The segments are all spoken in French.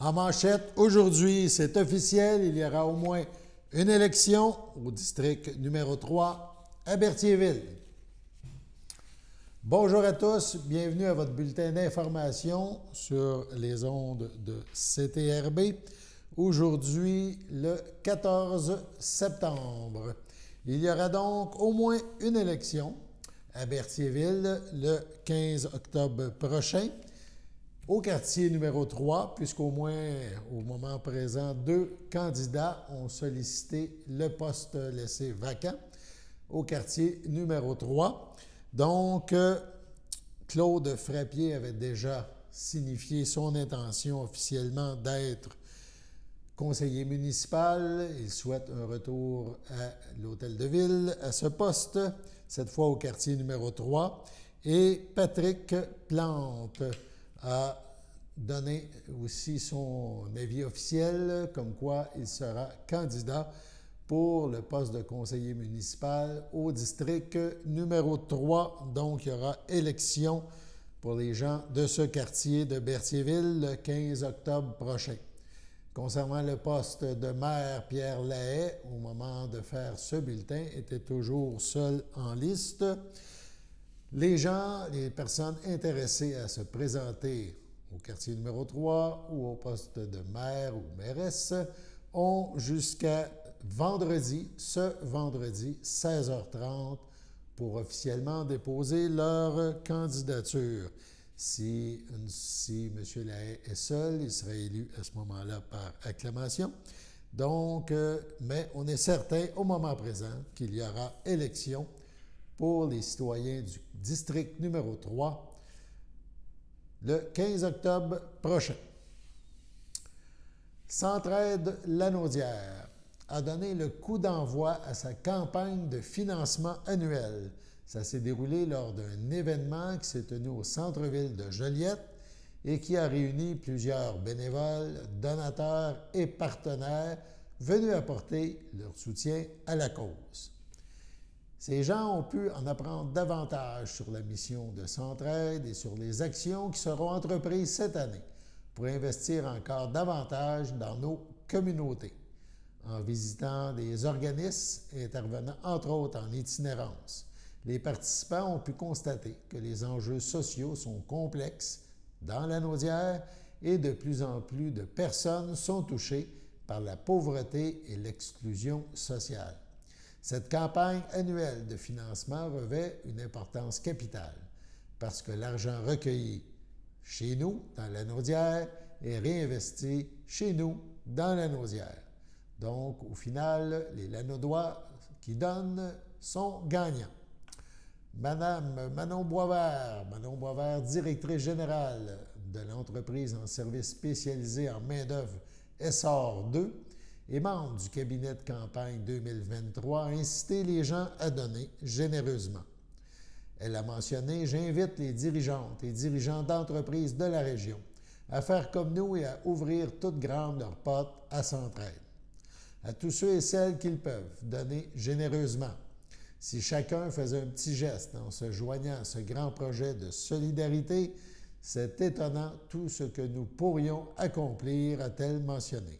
En manchette, aujourd'hui, c'est officiel, il y aura au moins une élection au district numéro 3 à Berthierville. Bonjour à tous, bienvenue à votre bulletin d'information sur les ondes de CTRB. Aujourd'hui, le 14 septembre. Il y aura donc au moins une élection à Berthierville le 15 octobre prochain. Au quartier numéro 3, puisqu'au moins, au moment présent, 2 candidats ont sollicité le poste laissé vacant au quartier numéro 3. Donc, Claude Frappier avait déjà signifié son intention officiellement d'être conseiller municipal. Il souhaite un retour à l'hôtel de ville, à ce poste, cette fois au quartier numéro 3. Et Patrick Plante a donné aussi son avis officiel, comme quoi il sera candidat pour le poste de conseiller municipal au district numéro 3. Donc, il y aura élection pour les gens de ce quartier de Berthierville le 15 octobre prochain. Concernant le poste de maire, Pierre Lahaye, au moment de faire ce bulletin, était toujours seul en liste. Les gens, les personnes intéressées à se présenter au quartier numéro 3 ou au poste de maire ou mairesse ont jusqu'à vendredi, ce vendredi, 16h30, pour officiellement déposer leur candidature. Si M. Lahaye est seul, il serait élu à ce moment-là par acclamation. Donc, mais on est certain au moment présent qu'il y aura élection pour les citoyens du district numéro 3 le 15 octobre prochain. Centraide Lanaudière a donné le coup d'envoi à sa campagne de financement annuel. Ça s'est déroulé lors d'un événement qui s'est tenu au centre-ville de Joliette et qui a réuni plusieurs bénévoles, donateurs et partenaires venus apporter leur soutien à la cause. Ces gens ont pu en apprendre davantage sur la mission de Centraide et sur les actions qui seront entreprises cette année pour investir encore davantage dans nos communautés. En visitant des organismes intervenant entre autres en itinérance, les participants ont pu constater que les enjeux sociaux sont complexes dans la Lanaudière et de plus en plus de personnes sont touchées par la pauvreté et l'exclusion sociale. Cette campagne annuelle de financement revêt une importance capitale parce que l'argent recueilli chez nous, dans la Lanaudière, est réinvesti chez nous, dans la Lanaudière. Donc, au final, les Lanaudois qui donnent sont gagnants. Madame Manon Boisvert, directrice générale de l'entreprise en services spécialisés en main-d'œuvre Essor 2, et membre du cabinet de campagne 2023, a incité les gens à donner généreusement. Elle a mentionné « J'invite les dirigeantes et dirigeants d'entreprises de la région à faire comme nous et à ouvrir toutes grandes leurs portes à Centraide. À tous ceux et celles qui le peuvent, donner généreusement. Si chacun faisait un petit geste en se joignant à ce grand projet de solidarité, c'est étonnant tout ce que nous pourrions accomplir », a-t-elle mentionné.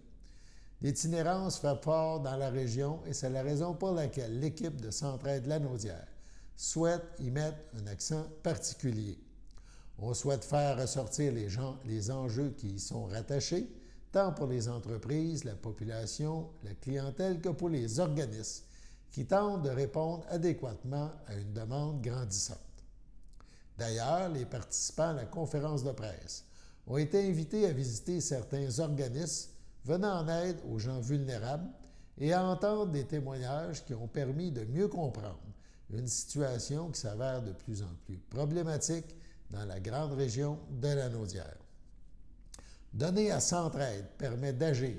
L'itinérance fait fort dans la région et c'est la raison pour laquelle l'équipe de Centraide Lanaudière souhaite y mettre un accent particulier. On souhaite faire ressortir les enjeux qui y sont rattachés, tant pour les entreprises, la population, la clientèle que pour les organismes qui tentent de répondre adéquatement à une demande grandissante. D'ailleurs, les participants à la conférence de presse ont été invités à visiter certains organismes venant en aide aux gens vulnérables et à entendre des témoignages qui ont permis de mieux comprendre une situation qui s'avère de plus en plus problématique dans la grande région de la Lanaudière. Donner à Centraide permet d'agir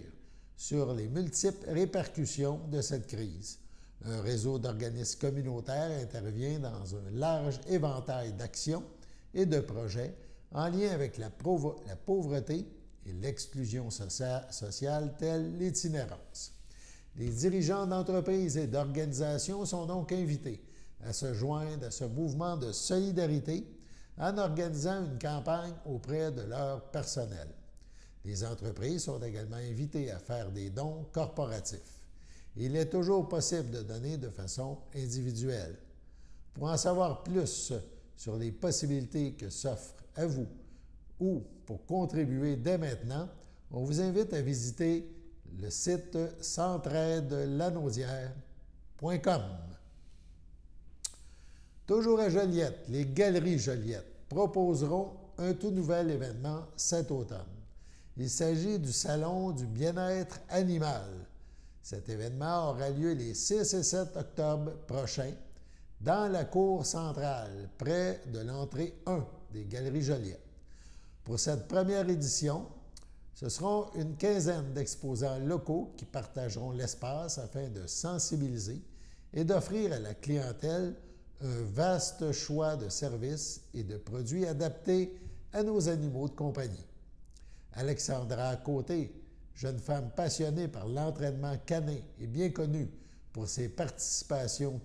sur les multiples répercussions de cette crise. Un réseau d'organismes communautaires intervient dans un large éventail d'actions et de projets en lien avec la pauvreté et l'exclusion sociale telle l'itinérance. Les dirigeants d'entreprises et d'organisations sont donc invités à se joindre à ce mouvement de solidarité en organisant une campagne auprès de leur personnel. Les entreprises sont également invitées à faire des dons corporatifs. Il est toujours possible de donner de façon individuelle. Pour en savoir plus sur les possibilités que s'offrent à vous ou pour contribuer dès maintenant, on vous invite à visiter le site centraide-lanaudière.com. Toujours à Joliette, les Galeries Joliette proposeront un tout nouvel événement cet automne. Il s'agit du Salon du bien-être animal. Cet événement aura lieu les 6 et 7 octobre prochains dans la cour centrale, près de l'entrée 1 des Galeries Joliette. Pour cette première édition, ce seront une quinzaine d'exposants locaux qui partageront l'espace afin de sensibiliser et d'offrir à la clientèle un vaste choix de services et de produits adaptés à nos animaux de compagnie. Alexandra Côté, jeune femme passionnée par l'entraînement canin et bien connue pour ses participations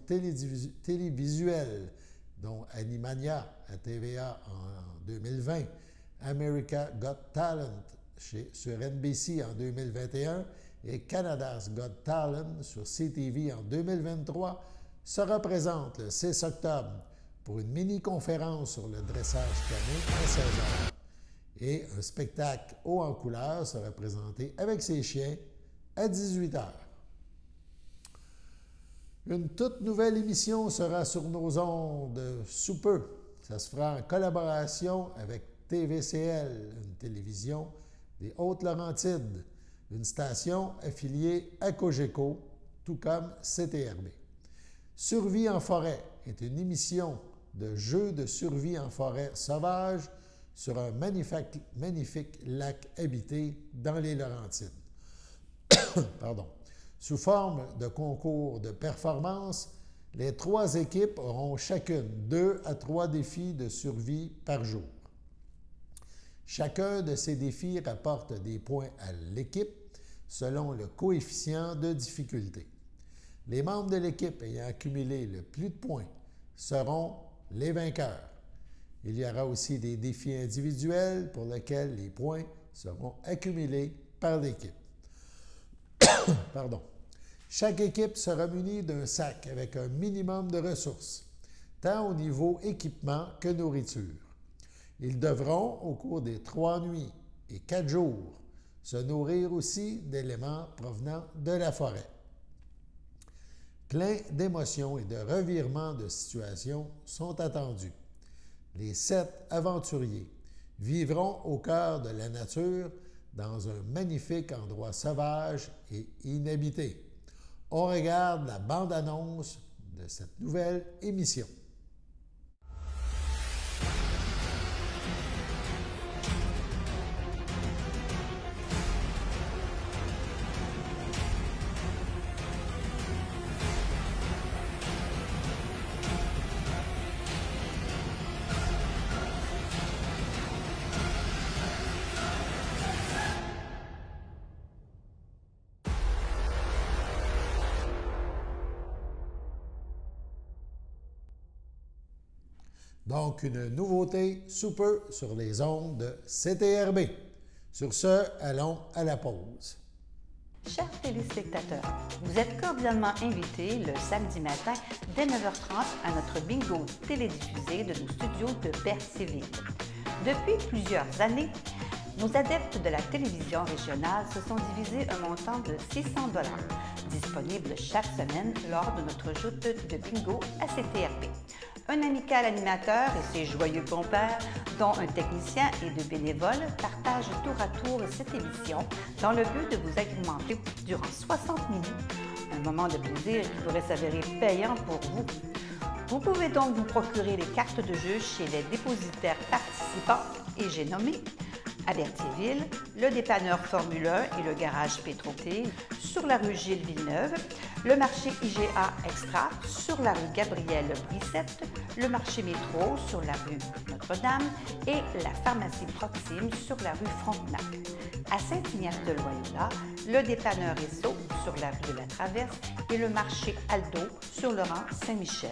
télévisuelles, dont Animania à TVA en 2020, America Got Talent sur NBC en 2021 et Canada's Got Talent sur CTV en 2023, se représente le 6 octobre pour une mini-conférence sur le dressage canin à 16h. Et un spectacle haut en couleur sera présenté avec ses chiens à 18h. Une toute nouvelle émission sera sur nos ondes sous peu. Ça se fera en collaboration avec TVCL, une télévision des Hautes-Laurentides, une station affiliée à Cogeco, tout comme CTRB. Survie en forêt est une émission de jeux de survie en forêt sauvage sur un magnifique lac habité dans les Laurentides. Pardon. Sous forme de concours de performance, les 3 équipes auront chacune 2 à 3 défis de survie par jour. Chacun de ces défis rapporte des points à l'équipe selon le coefficient de difficulté. Les membres de l'équipe ayant accumulé le plus de points seront les vainqueurs. Il y aura aussi des défis individuels pour lesquels les points seront accumulés par l'équipe. Pardon. Chaque équipe sera munie d'un sac avec un minimum de ressources, tant au niveau équipement que nourriture. Ils devront, au cours des 3 nuits et 4 jours, se nourrir aussi d'éléments provenant de la forêt. Plein d'émotions et de revirements de situation sont attendus. Les 7 aventuriers vivront au cœur de la nature dans un magnifique endroit sauvage et inhabité. On regarde la bande-annonce de cette nouvelle émission. Donc, une nouveauté sous peu sur les ondes de CTRB. Sur ce, allons à la pause. Chers téléspectateurs, vous êtes cordialement invités le samedi matin dès 9h30 à notre bingo télédiffusé de nos studios de Berthierville. Depuis plusieurs années, nos adeptes de la télévision régionale se sont divisés un montant de 600 $, disponible chaque semaine lors de notre joute de bingo à CTRB. Un amical animateur et ses joyeux compères, dont un technicien et 2 bénévoles, partagent tour à tour cette émission dans le but de vous agrémenter durant 60 minutes. Un moment de plaisir qui pourrait s'avérer payant pour vous. Vous pouvez donc vous procurer les cartes de jeu chez les dépositaires participants et j'ai nommé à Berthierville, le dépanneur Formule 1 et le garage Pétroté, sur la rue Gilles Villeneuve, le marché IGA Extra sur la rue Gabrielle Brissette, le marché Métro sur la rue Notre-Dame et la pharmacie Proxime sur la rue Frontenac. À Saint-Ignace-de-Loyola, le dépanneur Esso sur la rue de la Traverse et le marché Aldo sur le rang Saint-Michel.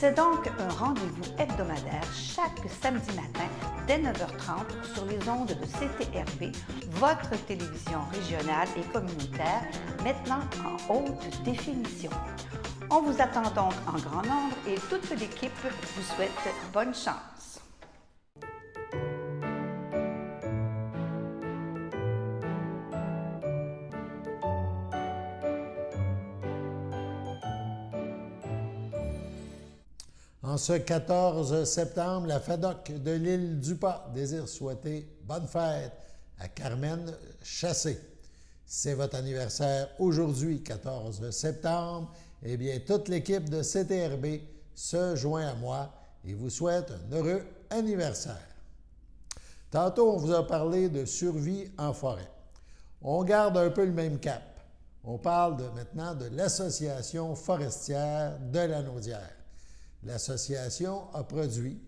C'est donc un rendez-vous hebdomadaire chaque samedi matin dès 9h30 sur les ondes de CTRB, votre télévision régionale et communautaire, maintenant en haute définition. On vous attend donc en grand nombre et toute l'équipe vous souhaite bonne chance. En ce 14 septembre, la FADOC de l'île du Pas désire souhaiter bonne fête à Carmen Chassé. C'est votre anniversaire aujourd'hui, 14 septembre. Eh bien, toute l'équipe de CTRB se joint à moi et vous souhaite un heureux anniversaire. Tantôt, on vous a parlé de survie en forêt. On garde un peu le même cap. On parle maintenant de l'Association forestière de la Naudière. L'association a produit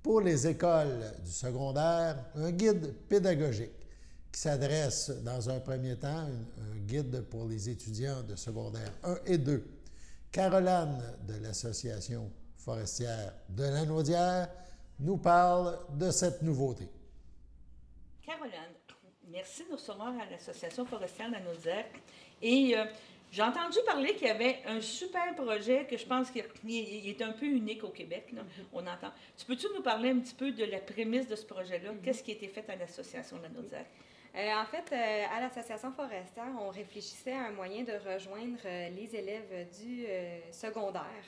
pour les écoles du secondaire un guide pédagogique qui s'adresse dans un premier temps, un guide pour les étudiants de secondaire 1 et 2. Caroline de l'Association forestière de la Naudière nous parle de cette nouveauté. Caroline, merci de nous recevoir à l'Association forestière de la Naudière. Et j'ai entendu parler qu'il y avait un super projet que je pense qu'il est un peu unique au Québec. Là. On entend. Peux-tu nous parler un petit peu de la prémisse de ce projet-là? Qu'est-ce qui a été fait à l'Association de la Naudière? En fait, à l'Association forestière, on réfléchissait à un moyen de rejoindre les élèves du secondaire,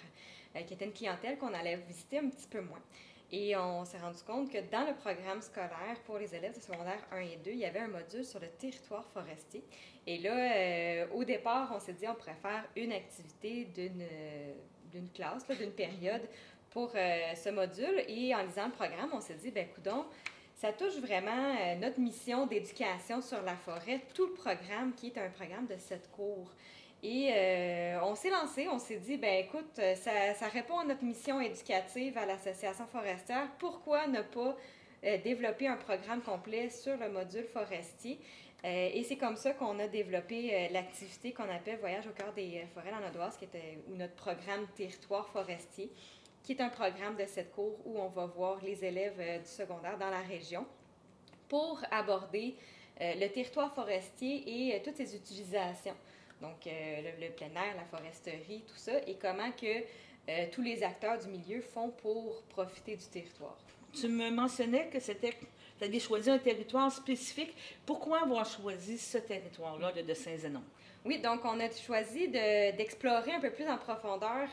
qui était une clientèle qu'on allait visiter un petit peu moins. Et on s'est rendu compte que dans le programme scolaire pour les élèves de secondaire 1 et 2, il y avait un module sur le territoire forestier. Et là, au départ, on s'est dit on pourrait faire une activité d'une classe, d'une période pour ce module. Et en lisant le programme, on s'est dit, bien, coudonc, ça touche vraiment notre mission d'éducation sur la forêt, tout le programme qui est un programme de 7 cours. Et on s'est lancé, on s'est dit, ben écoute, ça répond à notre mission éducative à l'Association forestière. Pourquoi ne pas développer un programme complet sur le module forestier? Et c'est comme ça qu'on a développé l'activité qu'on appelle Voyage au cœur des forêts lanaudoises, ou notre programme Territoire forestier, qui est un programme de 7 cours où on va voir les élèves du secondaire dans la région pour aborder le territoire forestier et toutes ses utilisations. Donc, le plein air, la foresterie, tout ça, et comment que tous les acteurs du milieu font pour profiter du territoire. Tu me mentionnais que tu avais choisi un territoire spécifique. Pourquoi avoir choisi ce territoire-là de Saint-Zénon? Oui, donc on a choisi d'explorer un peu plus en profondeur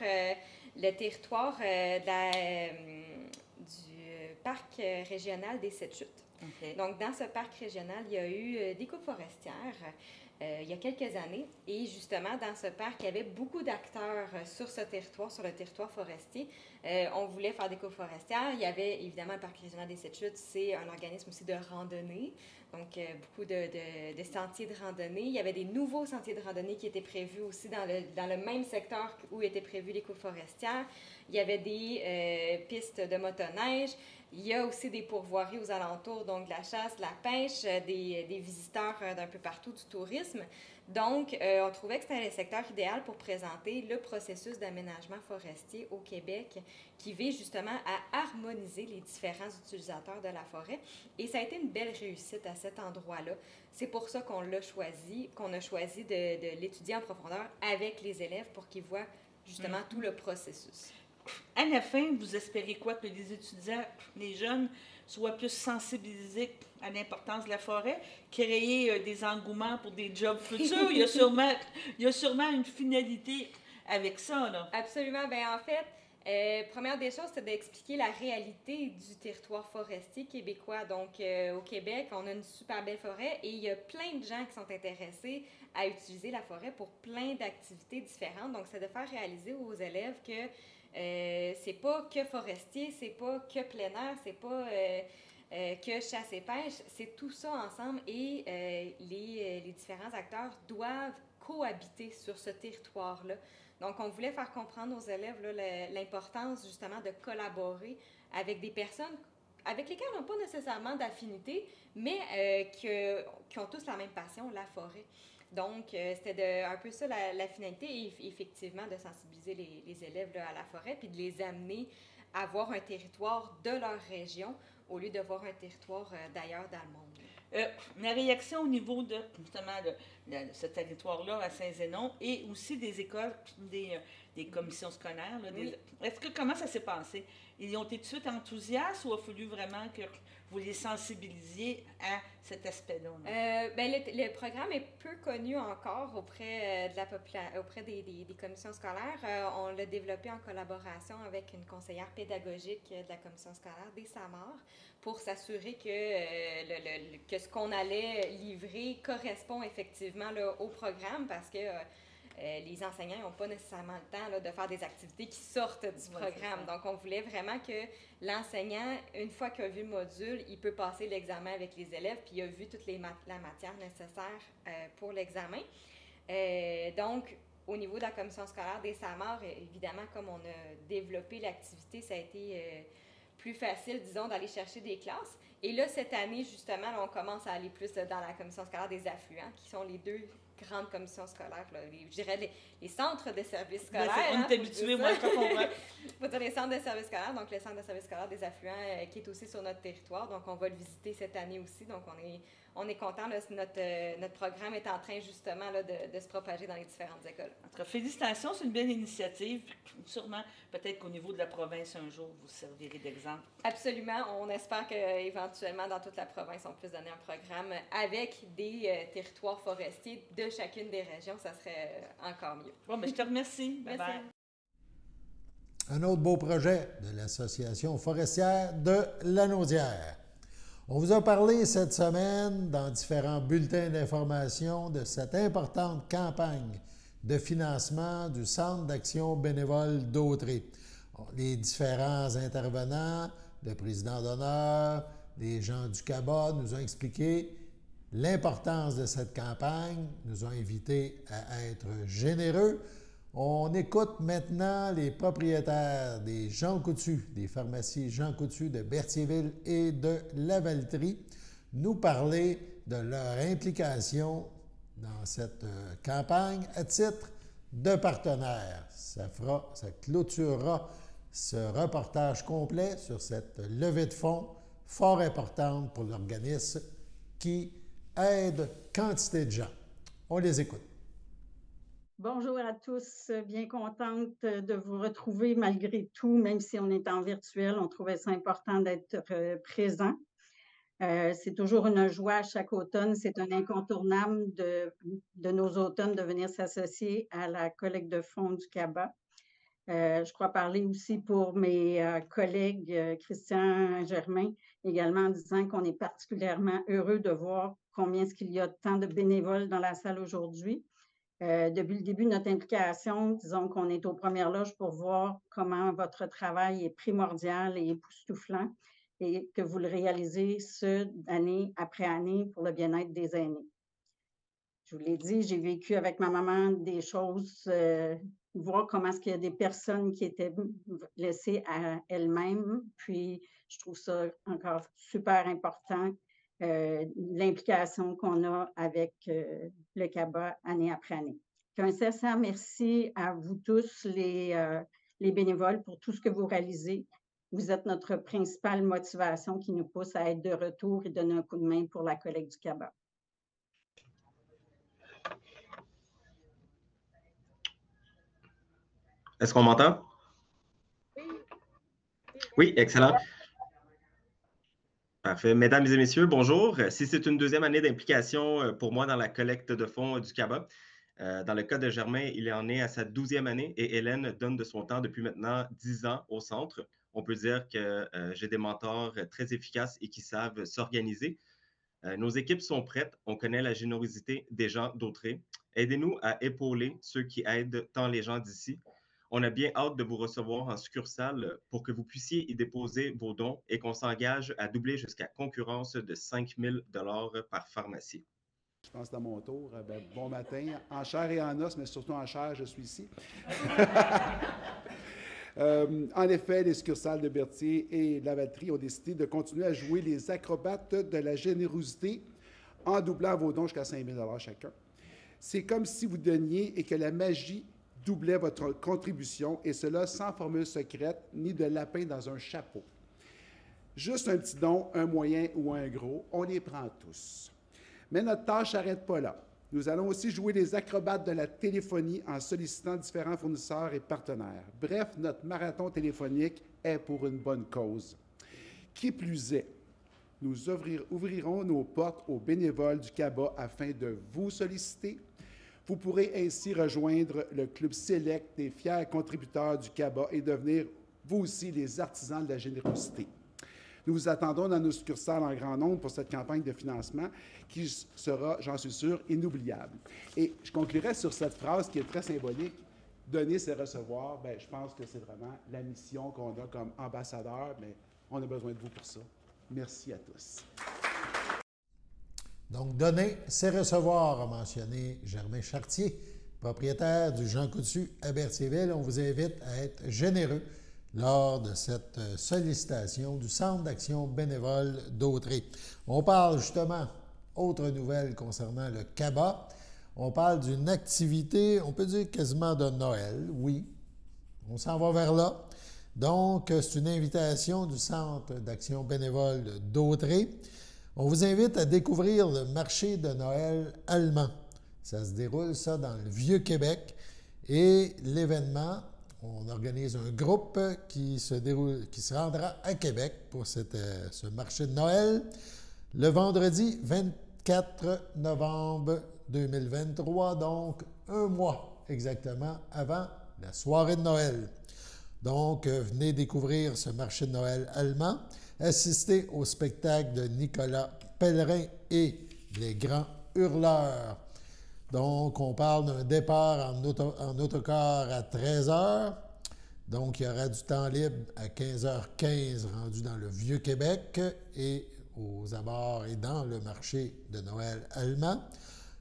le territoire du parc régional des Sept-Chutes. Okay. Donc, dans ce parc régional, il y a eu des coupes forestières il y a quelques années. Et justement, dans ce parc, il y avait beaucoup d'acteurs sur ce territoire, sur le territoire forestier. On voulait faire des coupes forestières. Il y avait évidemment le parc régional des Sept-Chutes, c'est un organisme aussi de randonnée. Donc, beaucoup de sentiers de randonnée. Il y avait des nouveaux sentiers de randonnée qui étaient prévus aussi dans le même secteur où étaient prévues les coupes forestières. Il y avait des pistes de motoneige. Il y a aussi des pourvoiries aux alentours, donc de la chasse, de la pêche, des visiteurs d'un peu partout, du tourisme. Donc, on trouvait que c'était le secteur idéal pour présenter le processus d'aménagement forestier au Québec qui vise justement à harmoniser les différents utilisateurs de la forêt. Et ça a été une belle réussite à cet endroit-là. C'est pour ça qu'on l'a choisi, qu'on a choisi de l'étudier en profondeur avec les élèves pour qu'ils voient justement tout le processus. À la fin, vous espérez quoi? Que les étudiants, les jeunes, soient plus sensibilisés à l'importance de la forêt, créer des engouements pour des jobs futurs? Il y a sûrement une finalité avec ça, là. Absolument. Bien, en fait, première des choses, c'est d'expliquer la réalité du territoire forestier québécois. Donc, au Québec, on a une super belle forêt et il y a plein de gens qui sont intéressés à utiliser la forêt pour plein d'activités différentes. Donc, c'est de faire réaliser aux élèves que c'est pas que forestier, c'est pas que plein air, c'est pas que chasse et pêche, c'est tout ça ensemble et les différents acteurs doivent cohabiter sur ce territoire-là. Donc, on voulait faire comprendre aux élèves là, l'importance justement de collaborer avec des personnes avec lesquelles on n'a pas nécessairement d'affinité, mais qui ont tous la même passion, la forêt. Donc, c'était un peu ça la finalité, et effectivement, de sensibiliser les élèves là, à la forêt, puis de les amener à voir un territoire de leur région au lieu de voir un territoire d'ailleurs dans le monde. La réaction au niveau de, justement, de ce territoire-là à Saint-Zénon et aussi des écoles, des commissions scolaires. Là, Oui. Comment ça s'est passé? Ils ont été tout de suite enthousiastes ou a fallu vraiment que vous les sensibilisiez à cet aspect-là? Le programme est peu connu encore auprès de la auprès des commissions scolaires. On l'a développé en collaboration avec une conseillère pédagogique de la commission scolaire des Samars pour s'assurer que ce qu'on allait livrer correspond effectivement là, au programme, parce que les enseignants n'ont pas nécessairement le temps là, de faire des activités qui sortent du programme. Donc, on voulait vraiment que l'enseignant, une fois qu'il a vu le module, il peut passer l'examen avec les élèves, puis il a vu toute la matière nécessaire pour l'examen. Donc, au niveau de la commission scolaire des Samars, évidemment, comme on a développé l'activité, ça a été plus facile, disons, d'aller chercher des classes. Et là, cette année, justement, là, on commence à aller plus dans la commission scolaire des affluents, qui sont les deux grandes commissions scolaires, là, je dirais les centres de services scolaires. On est habitué, moi, je comprends. Il faut dire les centres de services scolaires, donc le centre de services scolaires des affluents qui est aussi sur notre territoire. Donc, on va le visiter cette année aussi. Donc, on est content. Notre programme est en train, justement, là, de se propager dans les différentes écoles. En tout cas, félicitations, c'est une belle initiative. Sûrement, peut-être qu'au niveau de la province, un jour, vous servirez d'exemple. Absolument. On espère qu'éventuellement, dans toute la province, on puisse donner un programme avec des territoires forestiers de chacune des régions. Ça serait encore mieux. Bon, mais je te remercie. Merci. Bye-bye. Un autre beau projet de l'Association forestière de Lanaudière. On vous a parlé cette semaine dans différents bulletins d'information de cette importante campagne de financement du Centre d'action bénévole d'Autrey. Les différents intervenants, le président d'honneur, les gens du CABA nous ont expliqué l'importance de cette campagne, nous ont invités à être généreux. On écoute maintenant les propriétaires des Jean Coutu, des pharmacies Jean Coutu de Berthierville et de Lavaltrie, nous parler de leur implication dans cette campagne à titre de partenaire. Ça clôturera ce reportage complet sur cette levée de fonds fort importante pour l'organisme qui aide quantité de gens. On les écoute. Bonjour à tous, bien contente de vous retrouver malgré tout, même si on est en virtuel, on trouvait ça important d'être présent. C'est toujours une joie à chaque automne, c'est un incontournable de nos automnes de venir s'associer à la collecte de fonds du CABA. Je crois parler aussi pour mes collègues Christian Germain, également en disant qu'on est particulièrement heureux de voir combien est-ce qu'il y a tant de bénévoles dans la salle aujourd'hui. Depuis le début de notre implication, disons qu'on est aux premières loges pour voir comment votre travail est primordial et époustouflant et que vous le réalisez année après année pour le bien-être des aînés. Je vous l'ai dit, j'ai vécu avec ma maman des choses, voir comment est-ce qu'il y a des personnes qui étaient laissées à elles-mêmes, puis je trouve ça encore super important. L'implication qu'on a avec le CABA année après année. Un sincère merci à vous tous, les bénévoles, pour tout ce que vous réalisez. Vous êtes notre principale motivation qui nous pousse à être de retour et donner un coup de main pour la collecte du CABA. Est-ce qu'on m'entend? Oui, excellent. Parfait. Mesdames et messieurs, bonjour. Si c'est une deuxième année d'implication pour moi dans la collecte de fonds du CABA, dans le cas de Germain, il en est à sa 12e année et Hélène donne de son temps depuis maintenant 10 ans au centre. On peut dire que j'ai des mentors très efficaces et qui savent s'organiser. Nos équipes sont prêtes. On connaît la générosité des gens d'Autrey. Aidez-nous à épauler ceux qui aident tant les gens d'ici. On a bien hâte de vous recevoir en succursale pour que vous puissiez y déposer vos dons et qu'on s'engage à doubler jusqu'à concurrence de 5 000 $ par pharmacie. Je pense que c'est à mon tour. Bon matin, en chair et en os, mais surtout en chair, je suis ici. En effet, les succursales de Berthier et Lavaltrie ont décidé de continuer à jouer les acrobates de la générosité en doublant vos dons jusqu'à 5 000 $ chacun. C'est comme si vous donniez et que la magie doublait votre contribution, et cela sans formule secrète ni de lapin dans un chapeau. Juste un petit don, un moyen ou un gros, on les prend tous. Mais notre tâche n'arrête pas là. Nous allons aussi jouer les acrobates de la téléphonie en sollicitant différents fournisseurs et partenaires. Bref, notre marathon téléphonique est pour une bonne cause. Qui plus est, nous ouvrirons nos portes aux bénévoles du CABA afin de vous solliciter. Vous pourrez ainsi rejoindre le club sélect des fiers contributeurs du CABA et devenir, vous aussi, les artisans de la générosité. Nous vous attendons dans nos succursales en grand nombre pour cette campagne de financement qui sera, j'en suis sûr, inoubliable. Et je conclurai sur cette phrase qui est très symbolique. Donner, c'est recevoir. Bien, je pense que c'est vraiment la mission qu'on a comme ambassadeur, mais on a besoin de vous pour ça. Merci à tous. Donc, donner, c'est recevoir, a mentionné Germain Chartier, propriétaire du Jean Coutu à Berthierville. On vous invite à être généreux lors de cette sollicitation du Centre d'action bénévole d'Autrey. On parle justement, autre nouvelle concernant le CABA, on parle d'une activité, on peut dire quasiment de Noël, oui, on s'en va vers là. Donc, c'est une invitation du Centre d'action bénévole d'Autrey. On vous invite à découvrir le marché de Noël allemand. Ça se déroule, ça, dans le Vieux-Québec. Et l'événement, on organise un groupe qui se rendra à Québec pour ce marché de Noël le vendredi 24 novembre 2023, donc un mois exactement avant la soirée de Noël. Donc, venez découvrir ce marché de Noël allemand, assister au spectacle de Nicolas Pellerin et les Grands Hurleurs. Donc, on parle d'un départ en autocar à 13h. Donc, il y aura du temps libre à 15h15 rendu dans le Vieux-Québec et aux abords et dans le marché de Noël allemand.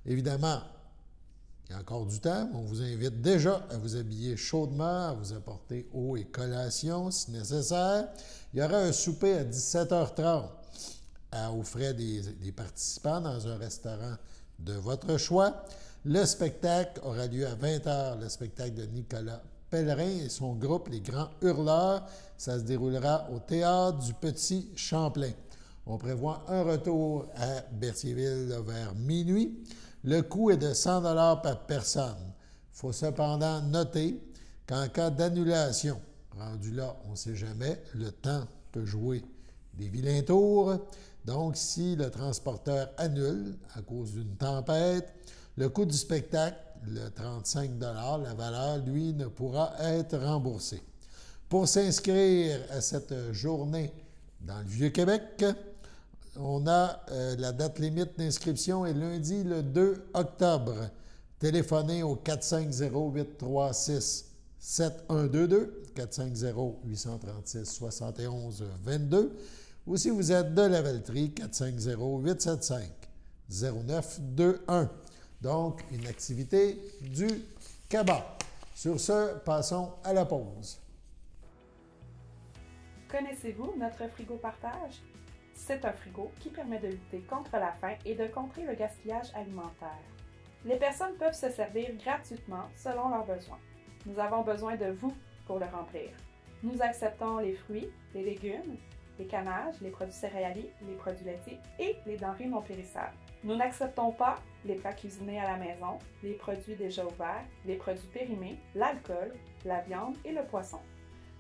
Évidemment, il y a encore du temps. On vous invite déjà à vous habiller chaudement, à vous apporter eau et collation si nécessaire. Il y aura un souper à 17h30 aux frais des participants dans un restaurant de votre choix. Le spectacle aura lieu à 20h, le spectacle de Nicolas Pellerin et son groupe, les Grands Hurleurs. Ça se déroulera au Théâtre du Petit Champlain. On prévoit un retour à Berthierville vers minuit. Le coût est de 100 $ par personne. Il faut cependant noter qu'en cas d'annulation, rendu là, on ne sait jamais, le temps peut jouer des vilains tours. Donc, si le transporteur annule à cause d'une tempête, le coût du spectacle, le 35 $, la valeur, lui, ne pourra être remboursée. Pour s'inscrire à cette journée dans le Vieux-Québec, on a la date limite d'inscription est lundi le 2 octobre. Téléphonez au 450-836-7122, 450-836-7122, ou si vous êtes de la Valtrie, 450-875-0921. Donc, une activité du CABA. Sur ce, passons à la pause. Connaissez-vous notre frigo partage? C'est un frigo qui permet de lutter contre la faim et de contrer le gaspillage alimentaire. Les personnes peuvent se servir gratuitement selon leurs besoins. Nous avons besoin de vous pour le remplir. Nous acceptons les fruits, les légumes, les cannages, les produits céréaliers, les produits laitiers et les denrées non périssables. Nous n'acceptons pas les plats cuisinés à la maison, les produits déjà ouverts, les produits périmés, l'alcool, la viande et le poisson.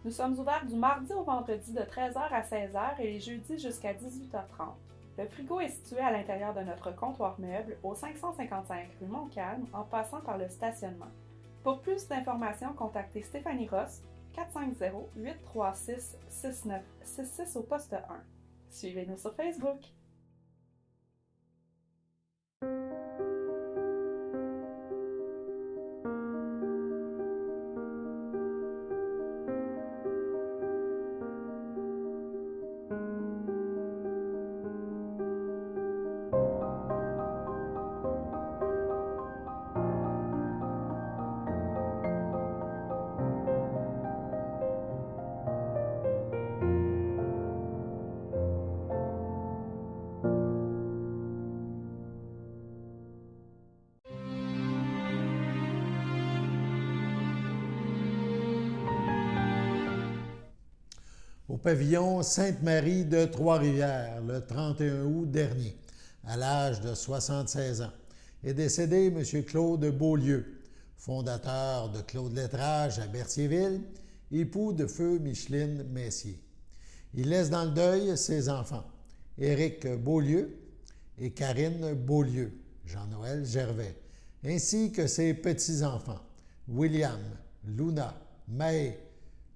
Nous sommes ouverts du mardi au vendredi de 13h à 16h et les jeudis jusqu'à 18h30. Le frigo est situé à l'intérieur de notre comptoir meuble au 555 rue Montcalm en passant par le stationnement. Pour plus d'informations, contactez Stéphanie Ross, 450-836-6966 au poste 1. Suivez-nous sur Facebook. au pavillon Sainte-Marie de Trois-Rivières le 31 août dernier, à l'âge de 76 ans. Est décédé M. Claude Beaulieu, fondateur de Claude Lettrage à Berthierville, époux de feu Micheline Messier. Il laisse dans le deuil ses enfants, Éric Beaulieu et Karine Beaulieu, Jean-Noël Gervais, ainsi que ses petits-enfants, William, Luna, May,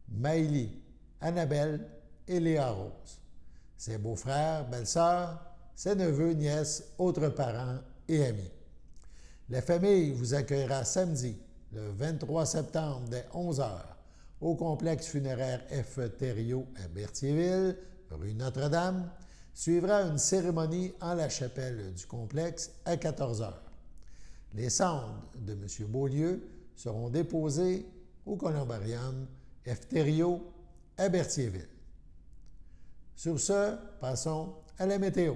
Maëlie, Annabelle et Léa Rose. Ses beaux-frères, belles-sœurs, ses neveux, nièces, autres parents et amis. La famille vous accueillera samedi, le 23 septembre, dès 11h, au complexe funéraire F. Thériault à Berthierville, rue Notre-Dame. Suivra une cérémonie en la chapelle du complexe à 14h. Les cendres de M. Beaulieu seront déposées au columbarium F. Thériault à Berthierville. Sur ce, passons à la météo.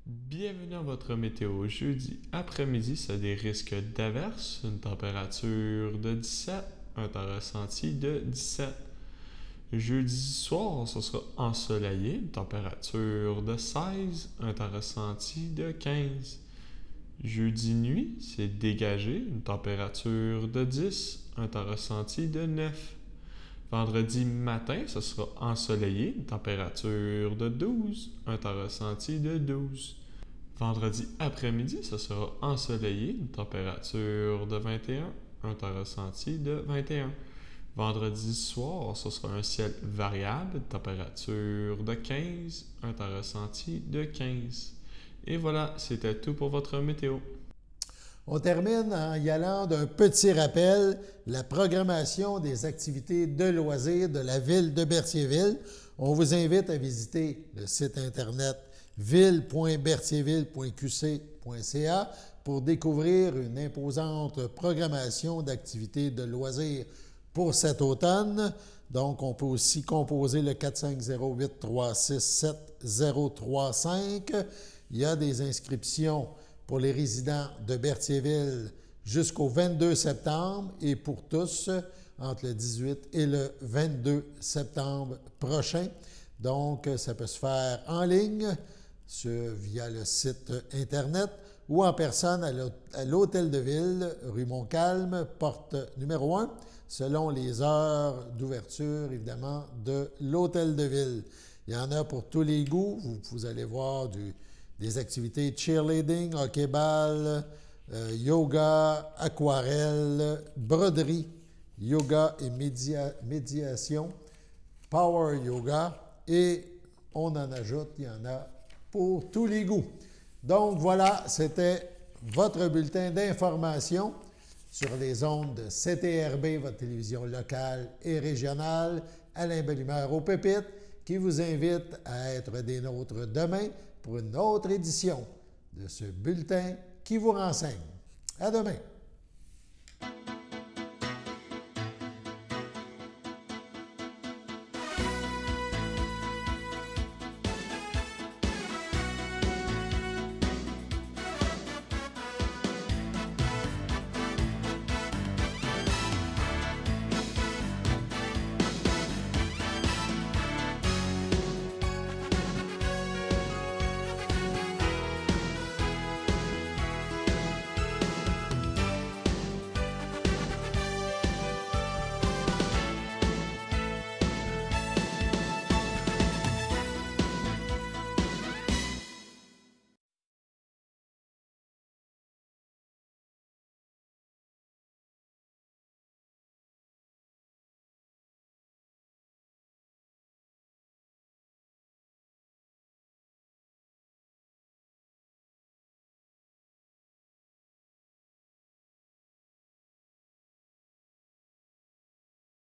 Bienvenue à votre météo. Jeudi après-midi, ça a des risques d'averses, une température de 17, un temps ressenti de 17. Jeudi soir, ce sera ensoleillé, une température de 16, un temps ressenti de 15. Jeudi nuit, c'est dégagé, une température de 10, un temps ressenti de 9. Vendredi matin, ce sera ensoleillé, une température de 12, un temps ressenti de 12. Vendredi après-midi, ce sera ensoleillé, une température de 21, un temps ressenti de 21. Vendredi soir, ce sera un ciel variable, température de 15, un temps ressenti de 15. Et voilà, c'était tout pour votre météo. On termine en y allant d'un petit rappel, la programmation des activités de loisirs de la ville de Berthierville. On vous invite à visiter le site Internet ville.berthierville.qc.ca pour découvrir une imposante programmation d'activités de loisirs pour cet automne. Donc, on peut aussi composer le 450-836-7035. Il y a des inscriptions pour les résidents de Berthierville jusqu'au 22 septembre et pour tous entre le 18 et le 22 septembre prochain. Donc, ça peut se faire en ligne via le site Internet ou en personne à l'Hôtel de Ville, rue Montcalm, porte numéro 1, selon les heures d'ouverture, évidemment, de l'Hôtel de Ville. Il y en a pour tous les goûts. Vous allez voir des activités cheerleading, hockey-ball, yoga, aquarelle, broderie, yoga et médiation, power yoga, et on en ajoute, il y en a pour tous les goûts. Donc voilà, c'était votre bulletin d'information sur les ondes de CTRB, votre télévision locale et régionale, Alain Bellumeur aux pépites, qui vous invite à être des nôtres demain pour une autre édition de ce bulletin qui vous renseigne. À demain!